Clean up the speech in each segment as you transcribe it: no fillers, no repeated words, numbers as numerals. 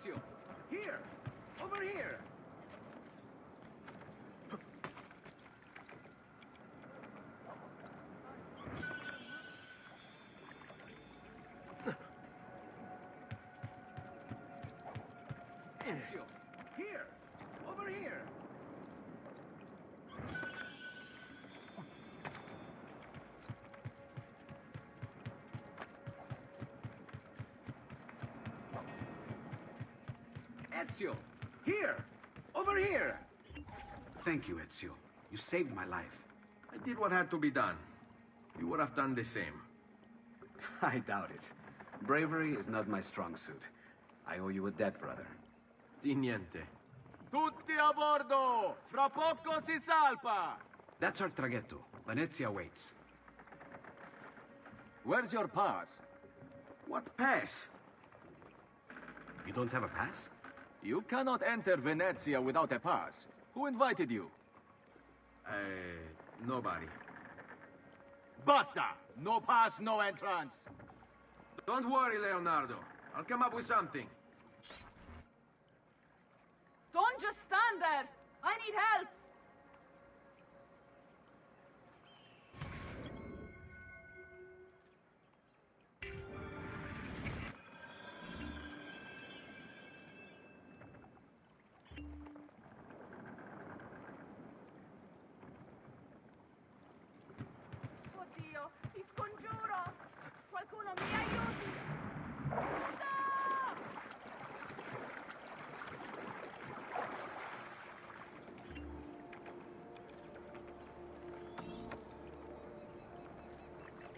Ezio! Here! Over here! Ezio! Here! Over here! Ezio! Here! Over here! Thank you, Ezio. You saved my life. I did what had to be done. You would have done the same. I doubt it. Bravery is not my strong suit. I owe you a debt, brother. Di niente. Tutti a bordo! Fra poco si salpa! That's our traghetto. Venezia waits. Where's your pass? What pass? You don't have a pass? You cannot enter Venezia without a pass. Who invited you? Nobody. Basta! No pass, no entrance! Don't worry, Leonardo. I'll come up with something. Don't just stand there! I need help! Oddio, ti scongiuro! Qualcuno mi aiuti! No!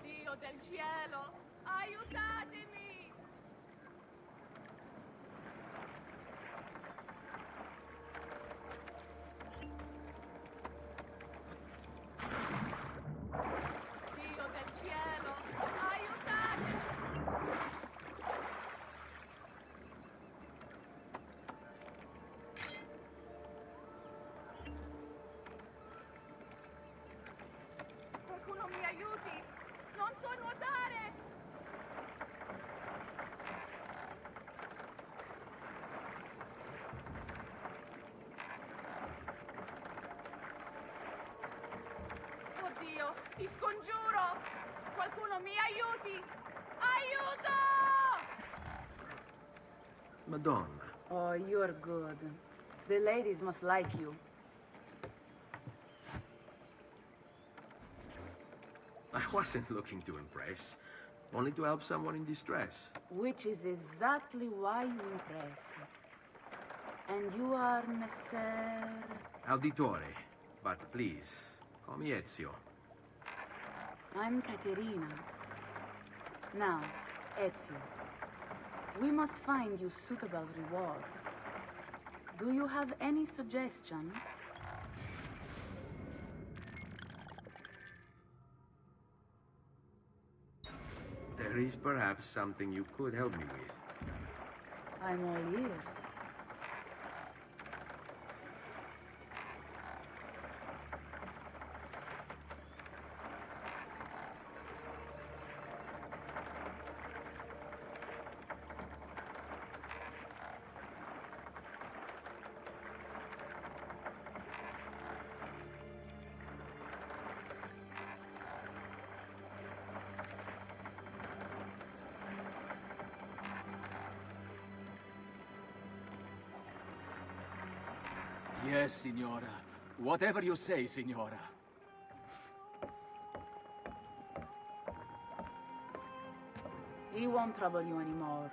Dio del cielo, aiutatemi! Dio del cielo, aiutatemi! Qualcuno mi aiuti! Non so nuotare! Oddio, ti scongiuro! Qualcuno mi aiuti! Aiuto! Madonna. Oh, you're good. The ladies must like you. I wasn't looking to impress. Only to help someone in distress. Which is exactly why you impress. And you are Messer... Auditore. But please, call me Ezio. I'm Caterina. Now, Ezio, we must find you suitable reward. Do you have any suggestions? There is perhaps something you could help me with. I'm all ears. Yes, signora. Whatever you say, signora. He won't trouble you anymore.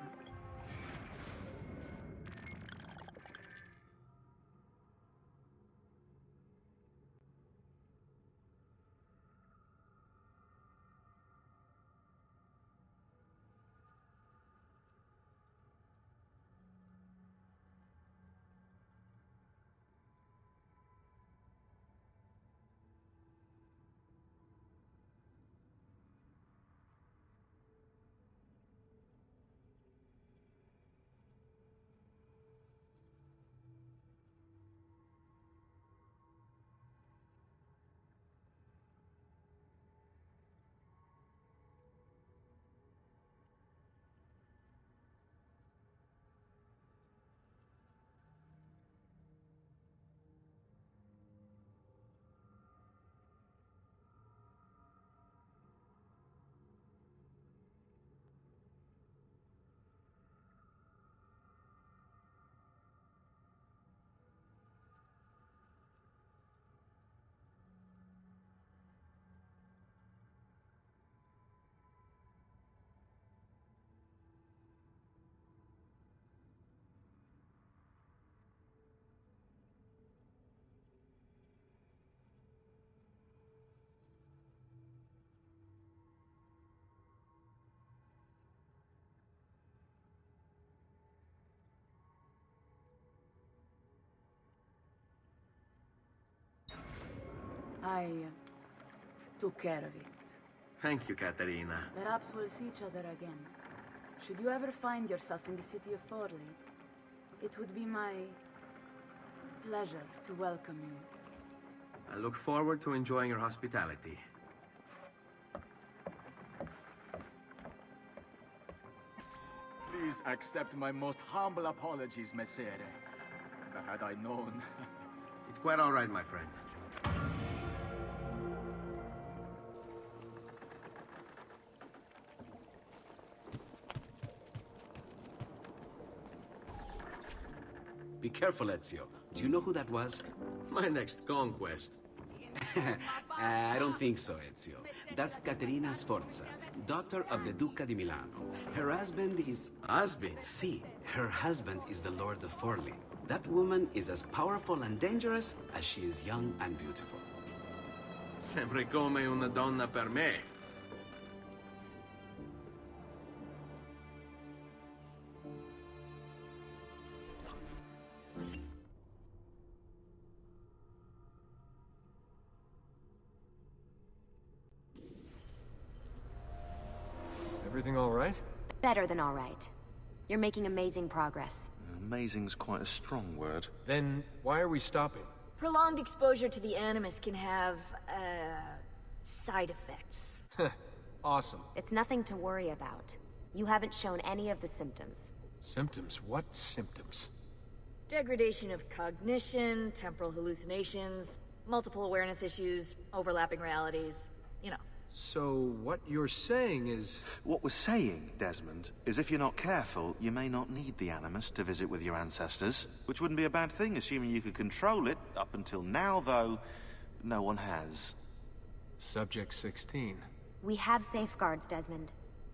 I took care of it. Thank you, Katerina. Perhaps we'll see each other again. Should you ever find yourself in the city of Forli, it would be my pleasure to welcome you. I look forward to enjoying your hospitality. Please accept my most humble apologies, Messere. Had I known. It's quite all right, my friend. Be careful, Ezio. Do you know who that was? My next conquest. I don't think so, Ezio. That's Caterina Sforza, daughter of the Duca di Milano. Her husband is... Husband? See, her husband is the Lord of Forli. That woman is as powerful and dangerous as she is young and beautiful. Sempre come una donna per me. Everything all right? Better than all right. You're making amazing progress. Amazing's quite a strong word. Then why are we stopping? Prolonged exposure to the Animus can have, side effects. Awesome. It's nothing to worry about. You haven't shown any of the symptoms. Symptoms? What symptoms? Degradation of cognition, temporal hallucinations, multiple awareness issues, overlapping realities, you know. So what you're saying is... What we're saying, Desmond, is if you're not careful, you may not need the Animus to visit with your ancestors. Which wouldn't be a bad thing, assuming you could control it. Up until now, though, no one has. Subject 16. We have safeguards, Desmond.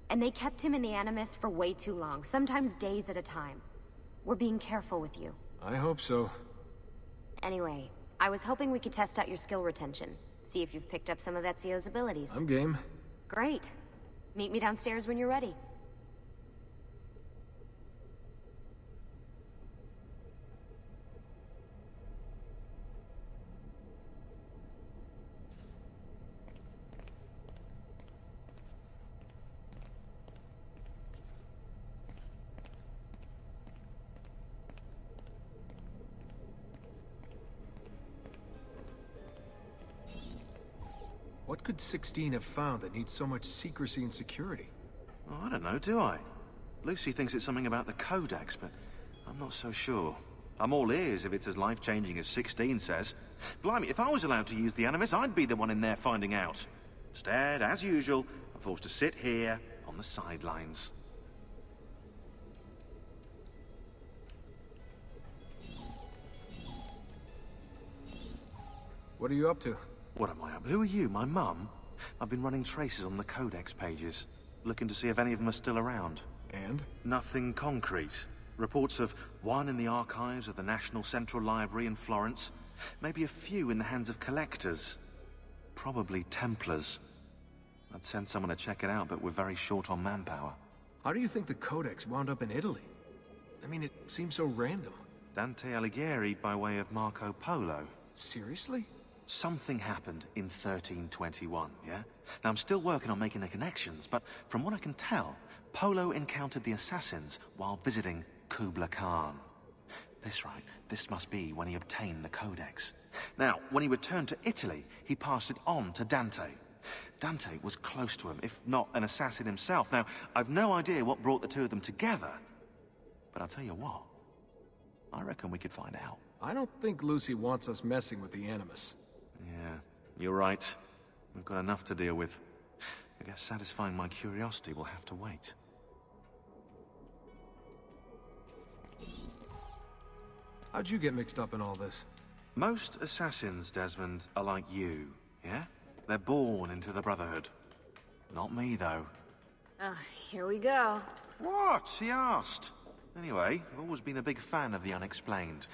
And they kept him in the Animus for way too long, sometimes days at a time. We're being careful with you. I hope so. Anyway, I was hoping we could test out your skill retention. See if you've picked up some of Ezio's abilities. I'm game. Great. Meet me downstairs when you're ready. What could 16 have found that needs so much secrecy and security? Oh, I don't know, do I? Lucy thinks it's something about the Codex, but I'm not so sure. I'm all ears if it's as life-changing as 16 says. Blimey, if I was allowed to use the Animus, I'd be the one in there finding out. Instead, as usual, I'm forced to sit here on the sidelines. What are you up to? What am I up? Who are you, my mum? I've been running traces on the Codex pages, looking to see if any of them are still around. And? Nothing concrete. Reports of one in the archives of the National Central Library in Florence. Maybe a few in the hands of collectors. Probably Templars. I'd send someone to check it out, but we're very short on manpower. How do you think the Codex wound up in Italy? I mean, it seems so random. Dante Alighieri by way of Marco Polo. Seriously? Something happened in 1321, yeah? Now, I'm still working on making the connections, but from what I can tell, Polo encountered the Assassins while visiting Kubla Khan. This must be when he obtained the Codex. Now, when he returned to Italy, he passed it on to Dante. Dante was close to him, if not an assassin himself. Now, I've no idea what brought the two of them together, but I'll tell you what, I reckon we could find out. I don't think Lucy wants us messing with the Animus. Yeah, you're right. We've got enough to deal with. I guess satisfying my curiosity will have to wait. How'd you get mixed up in all this? Most assassins, Desmond, are like you, yeah? They're born into the Brotherhood. Not me, though. Here we go. What? He asked. Anyway, I've always been a big fan of the unexplained.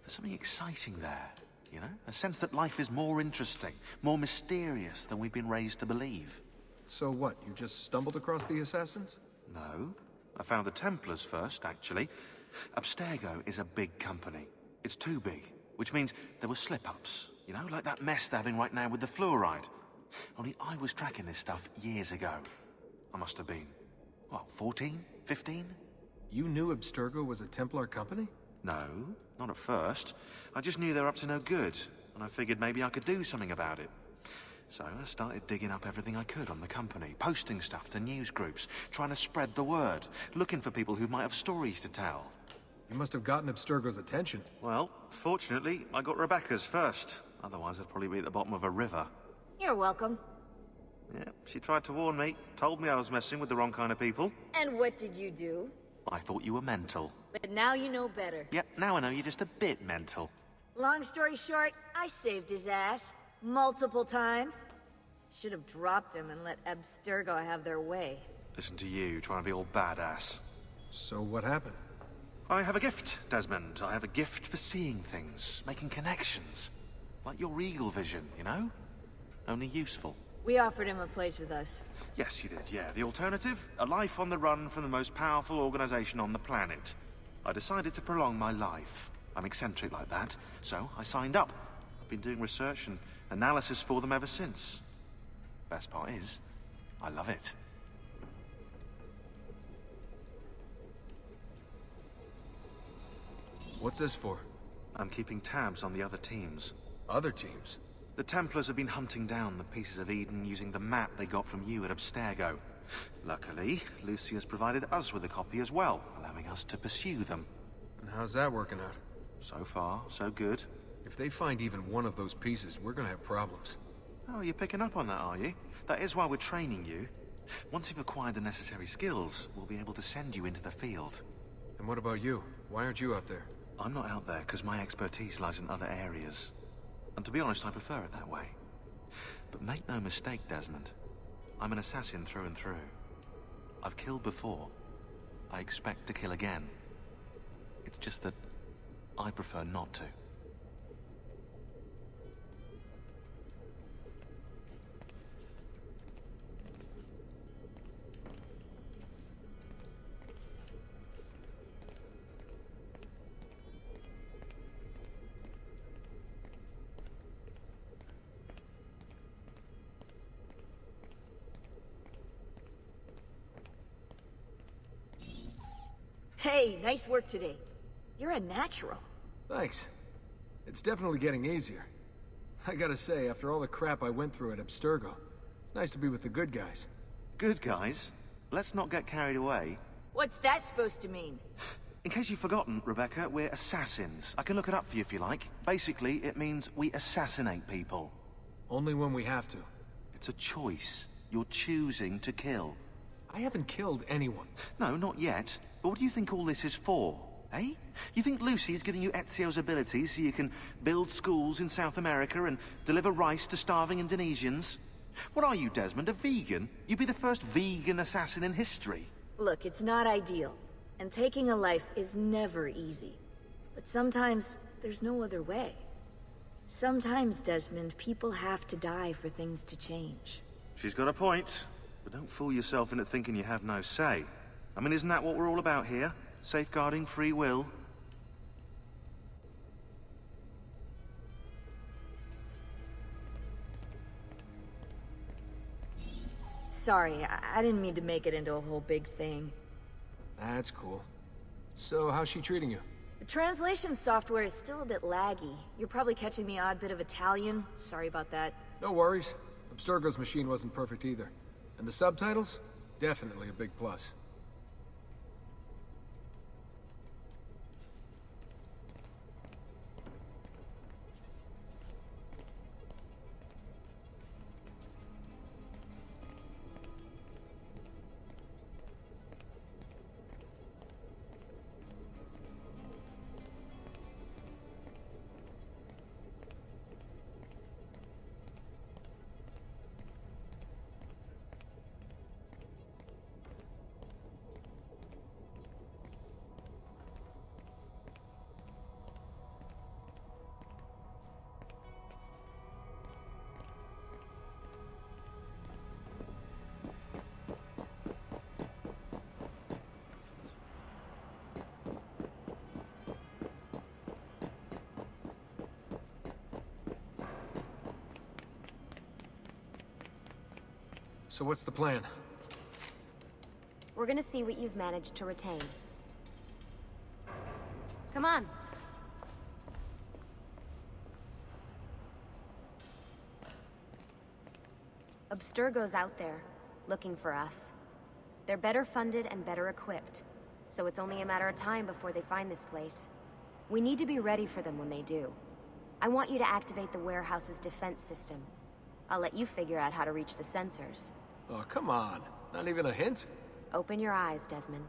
There's something exciting there, you know? A sense that life is more interesting, more mysterious than we've been raised to believe. So what, you just stumbled across the Assassins? No. I found the Templars first, actually. Abstergo is a big company. It's too big, which means there were slip-ups. You know, like that mess they're having right now with the fluoride. Only I was tracking this stuff years ago. I must have been, what, 14? 15? You knew Abstergo was a Templar company? No, not at first. I just knew they were up to no good, and I figured maybe I could do something about it. So I started digging up everything I could on the company, posting stuff to news groups, trying to spread the word, looking for people who might have stories to tell. You must have gotten Abstergo's attention. Well, fortunately, I got Rebecca's first. Otherwise, I'd probably be at the bottom of a river. You're welcome. Yeah, she tried to warn me, told me I was messing with the wrong kind of people. And what did you do? I thought you were mental. But now you know better. Yep, now I know you're just a bit mental. Long story short, I saved his ass. Multiple times. Should have dropped him and let Abstergo have their way. Listen to you, trying to be all badass. So what happened? I have a gift, Desmond. I have a gift for seeing things, making connections. Like your eagle vision, you know? Only useful. We offered him a place with us. Yes, you did, yeah. The alternative? A life on the run from the most powerful organization on the planet. I decided to prolong my life. I'm eccentric like that, so I signed up. I've been doing research and analysis for them ever since. Best part is, I love it. What's this for? I'm keeping tabs on the other teams. Other teams? The Templars have been hunting down the pieces of Eden using the map they got from you at Abstergo. Luckily, Lucy has provided us with a copy as well, allowing us to pursue them. And how's that working out? So far, so good. If they find even one of those pieces, we're gonna have problems. Oh, you're picking up on that, are you? That is why we're training you. Once you've acquired the necessary skills, we'll be able to send you into the field. And what about you? Why aren't you out there? I'm not out there because my expertise lies in other areas. And to be honest, I prefer it that way. But make no mistake, Desmond. I'm an assassin through and through. I've killed before. I expect to kill again. It's just that I prefer not to. Hey, nice work today. You're a natural. Thanks. It's definitely getting easier. I gotta say, after all the crap I went through at Abstergo, it's nice to be with the good guys. Good guys. Let's not get carried away. What's that supposed to mean? In case you've forgotten, Rebecca, we're assassins. I can look it up for you if you like. Basically, it means we assassinate people. Only when we have to. It's a choice. You're choosing to kill. I haven't killed anyone. No, not yet. But what do you think all this is for? Eh? You think Lucy's giving you Ezio's abilities so you can build schools in South America and deliver rice to starving Indonesians? What are you, Desmond, a vegan? You'd be the first vegan assassin in history. Look, it's not ideal. And taking a life is never easy. But sometimes, there's no other way. Sometimes, Desmond, people have to die for things to change. She's got a point. But don't fool yourself into thinking you have no say. I mean, isn't that what we're all about here? Safeguarding free will? Sorry, I didn't mean to make it into a whole big thing. That's cool. So, how's she treating you? The translation software is still a bit laggy. You're probably catching the odd bit of Italian. Sorry about that. No worries. Abstergo's machine wasn't perfect either. And the subtitles? Definitely a big plus. So what's the plan? We're gonna see what you've managed to retain. Come on. Abstergo's out there, looking for us. They're better funded and better equipped, so it's only a matter of time before they find this place. We need to be ready for them when they do. I want you to activate the warehouse's defense system. I'll let you figure out how to reach the sensors. Oh, come on. Not even a hint? Open your eyes, Desmond.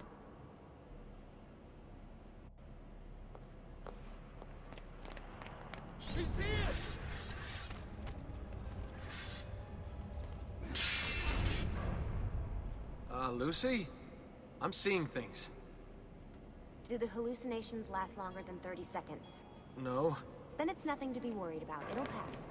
Lucy? I'm seeing things. Do the hallucinations last longer than 30 seconds? No. Then it's nothing to be worried about. It'll pass.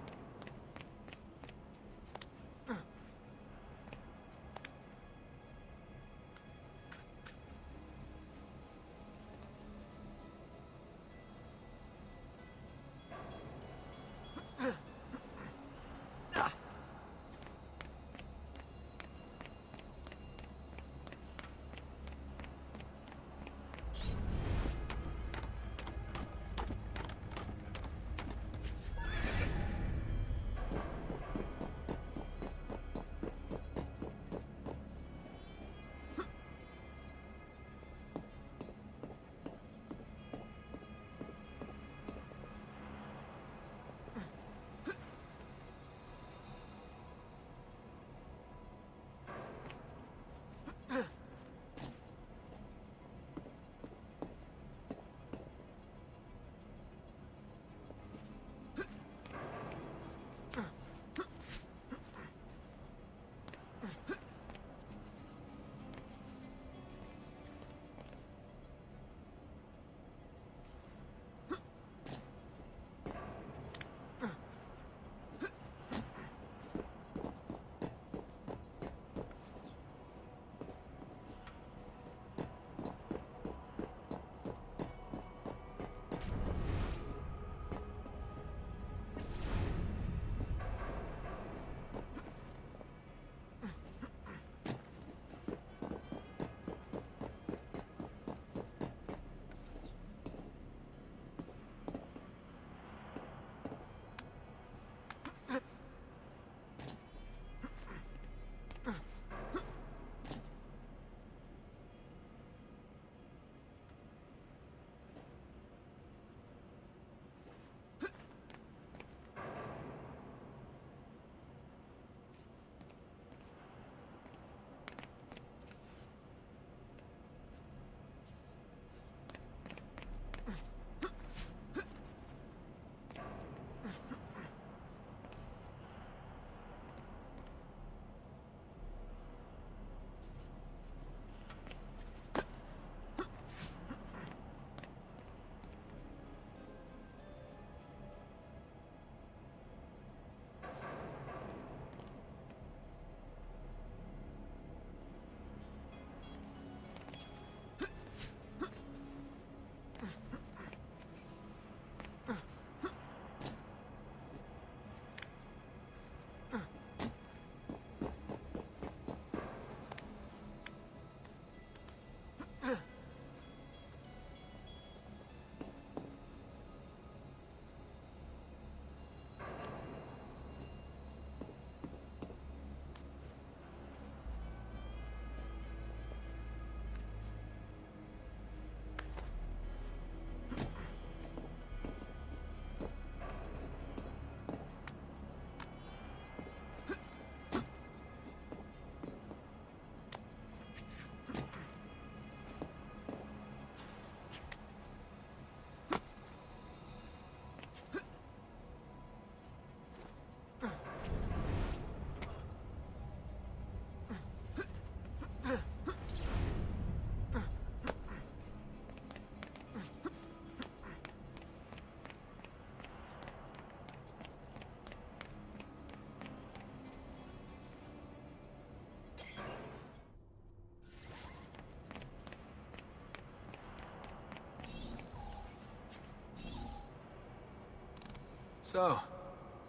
So,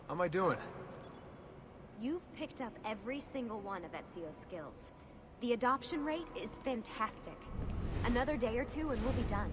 how am I doing? You've picked up every single one of Ezio's skills. The adoption rate is fantastic. Another day or two and we'll be done.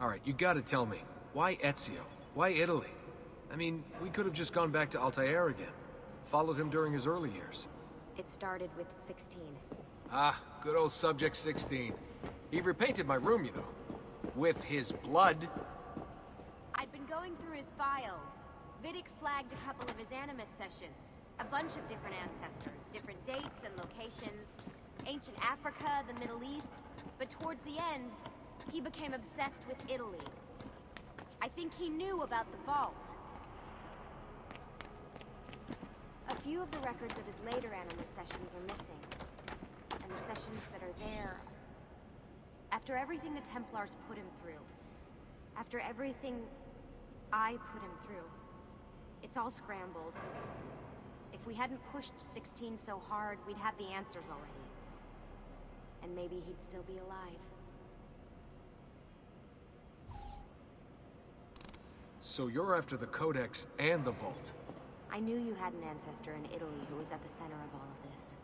Alright, you gotta tell me. Why Ezio? Why Italy? I mean, we could have just gone back to Altair again. Followed him during his early years. It started with 16. Ah, good old Subject 16. He repainted my room, you know. With his blood. I'd been going through his files. Vidic flagged a couple of his Animus sessions. A bunch of different ancestors, different dates and locations. Ancient Africa, the Middle East. But towards the end, he became obsessed with Italy. I think he knew about the vault. A few of the records of his later Animus sessions are missing. And the sessions that are there... After everything the Templars put him through, after everything I put him through, it's all scrambled. If we hadn't pushed 16 so hard, we'd have the answers already. And maybe he'd still be alive. So you're after the Codex and the Vault? I knew you had an ancestor in Italy who was at the center of all of this.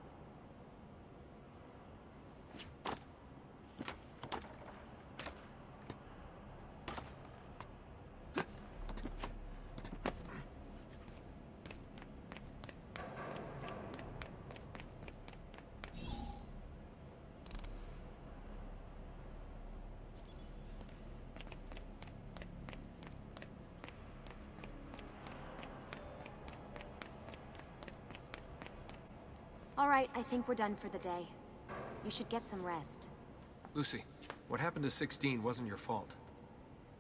All right, I think we're done for the day. You should get some rest. Lucy, what happened to 16 wasn't your fault.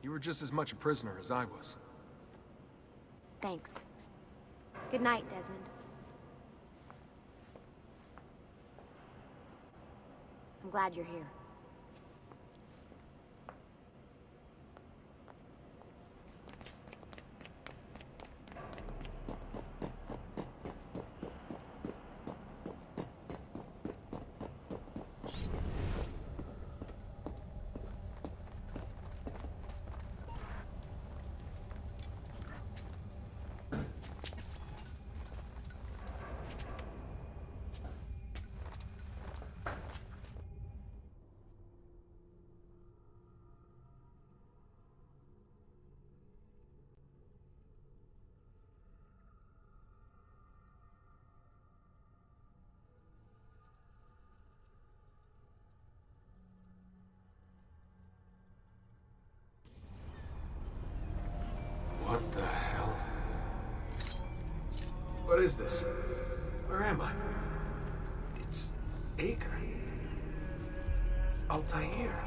You were just as much a prisoner as I was. Thanks. Good night, Desmond. I'm glad you're here. What is this? Where am I? It's Acre. Altair.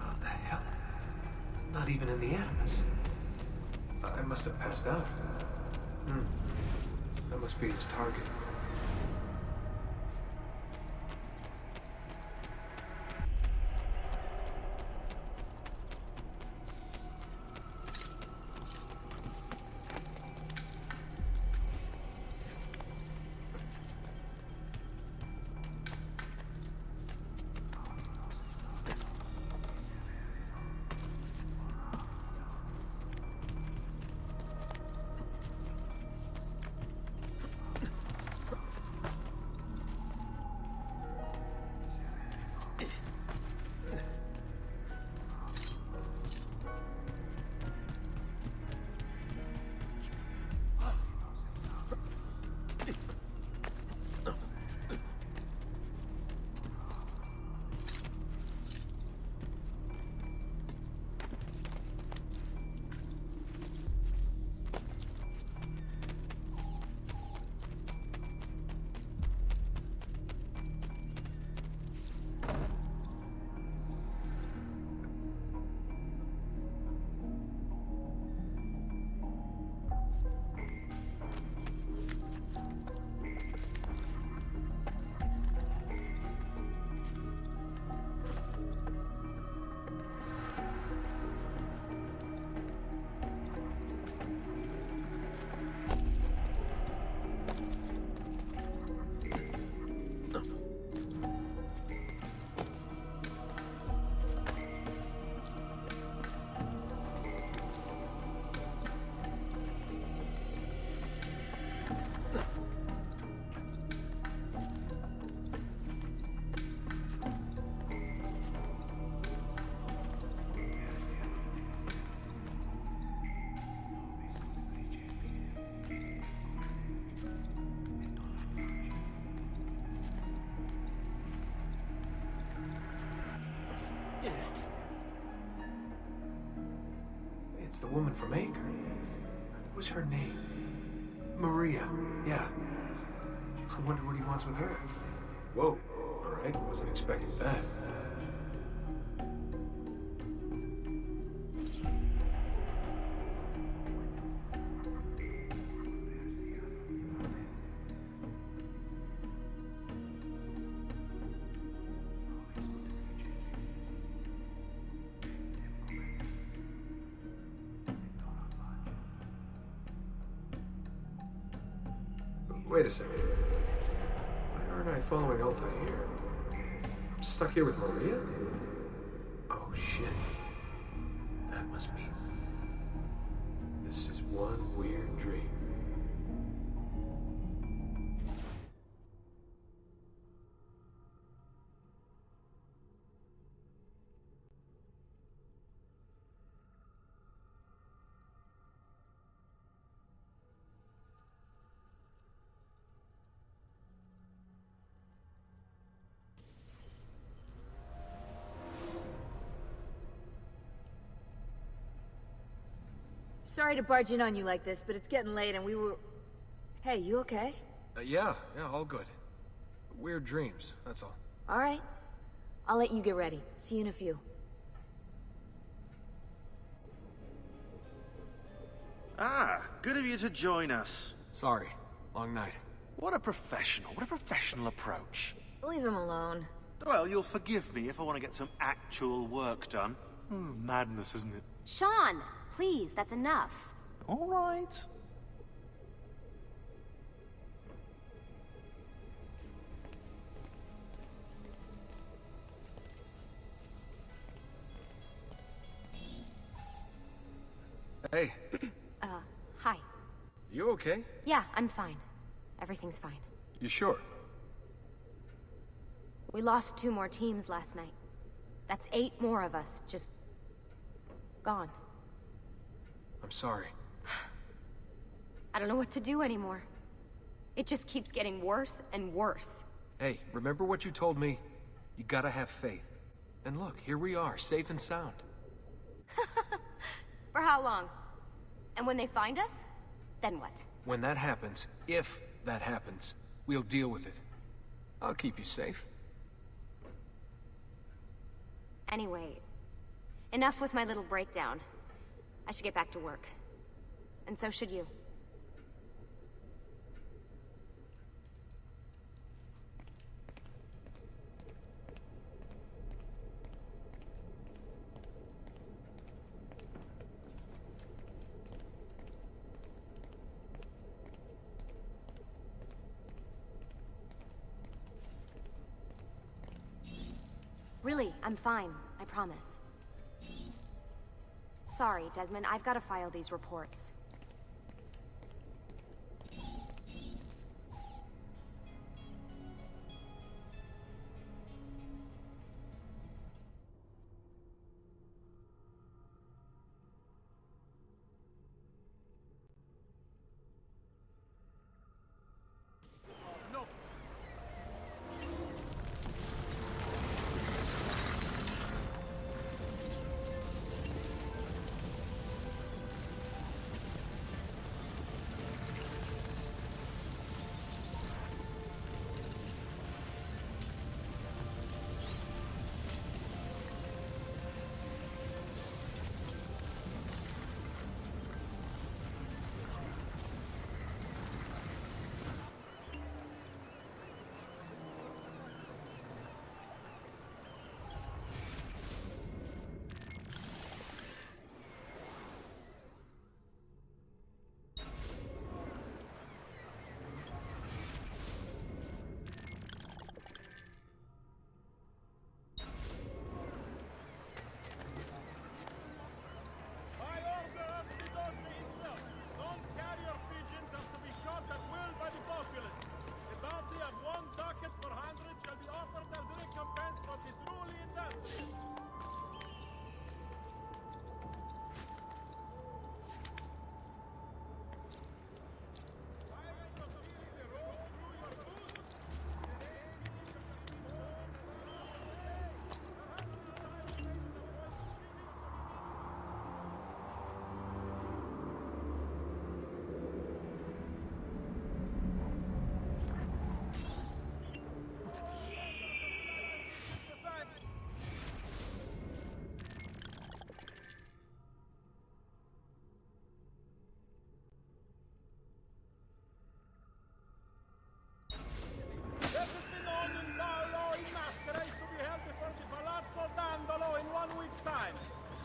How the hell? Not even in the Animus. I must have passed out. That must be his target. It's the woman from Acre. What was her name? Maria. Yeah. I wonder what he wants with her. Whoa. All right, wasn't expecting that. Wait a second. Why aren't I following Altair? I'm stuck here with Maria? Oh shit. That must mean this is one weird dream. Sorry to barge in on you like this, but it's getting late and we were... Hey, you okay? Yeah, all good. Weird dreams, that's all. All right. I'll let you get ready. See you in a few. Ah, good of you to join us. Sorry, long night. What a professional approach. Leave him alone. Well, you'll forgive me if I want to get some actual work done. Madness, isn't it? Sean, please, that's enough. All right. Hey. Hi. You okay? Yeah, I'm fine. Everything's fine. You sure? We lost 2 more teams last night. That's 8 more of us, just... gone. I'm sorry. I don't know what to do anymore. It just keeps getting worse and worse. Hey, remember what you told me? You gotta have faith. And look, here we are, safe and sound. For how long? And when they find us, then what? When that happens, if that happens, we'll deal with it. I'll keep you safe. Anyway, enough with my little breakdown. I should get back to work. And so should you. Really, I'm fine. I promise. Sorry, Desmond, I've got to file these reports.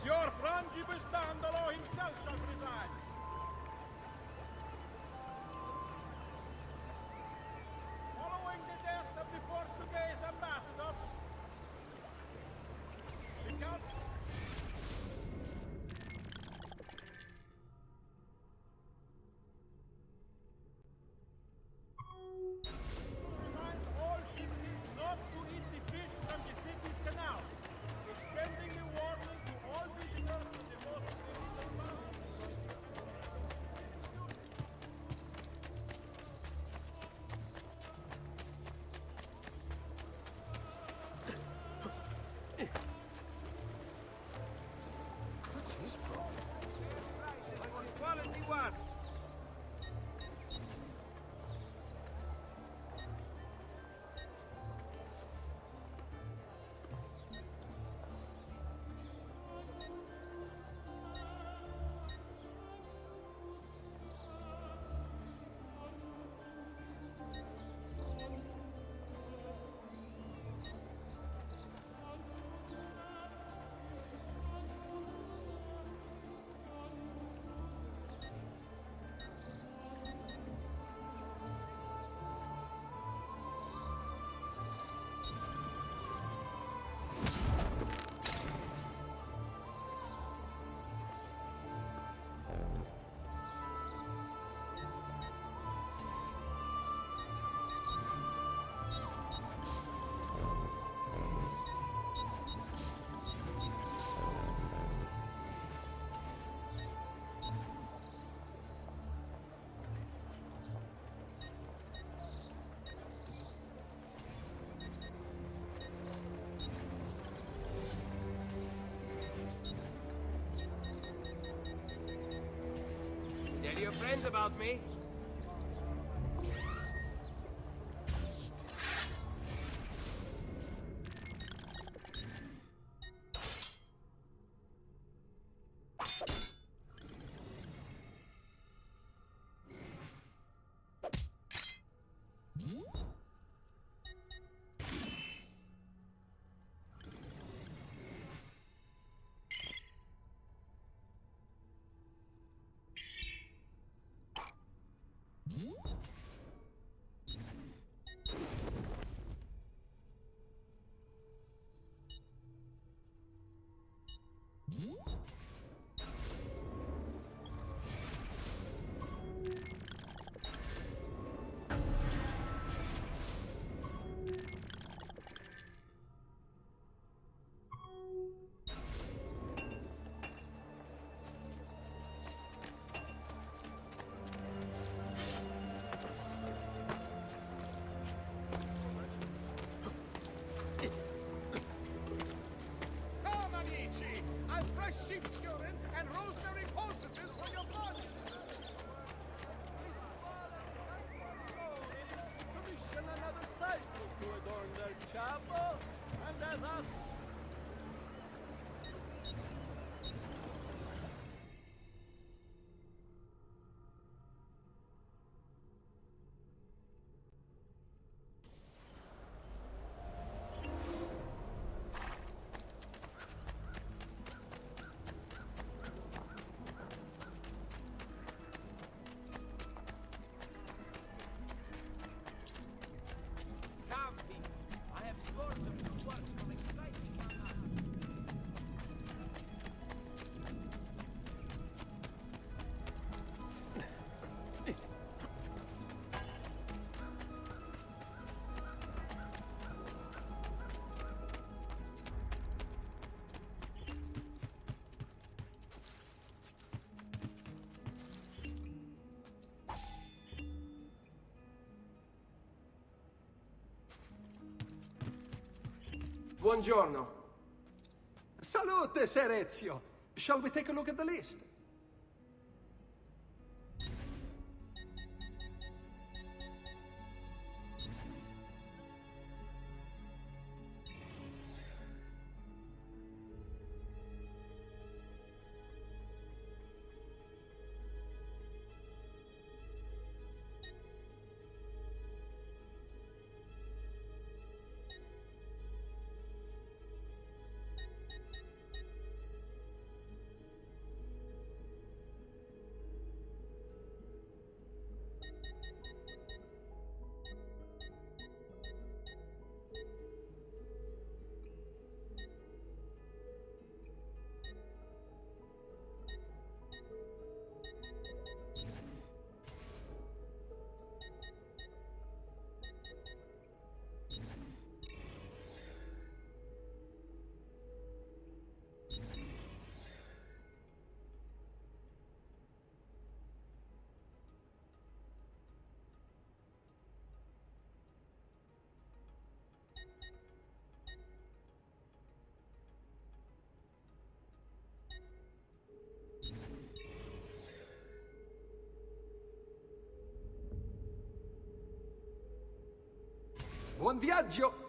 Your frangibus Dandolo himself shall preside. Following the death of the Portuguese ambassador, the Count reminds all ships not to eat the fish from the city's canal, extending the warning to all visitors to the most What's his problem? quality one. Tell your friends about me. Come, amici! I've fresh sheep's urine and rosemary poultices for your body! Commission another cycle to adorn their chapel, and as us... Come, people. I have scores of new works from exciting young artists. Buongiorno. Salute, Ser Ezio. Shall we take a look at the list? Buon viaggio!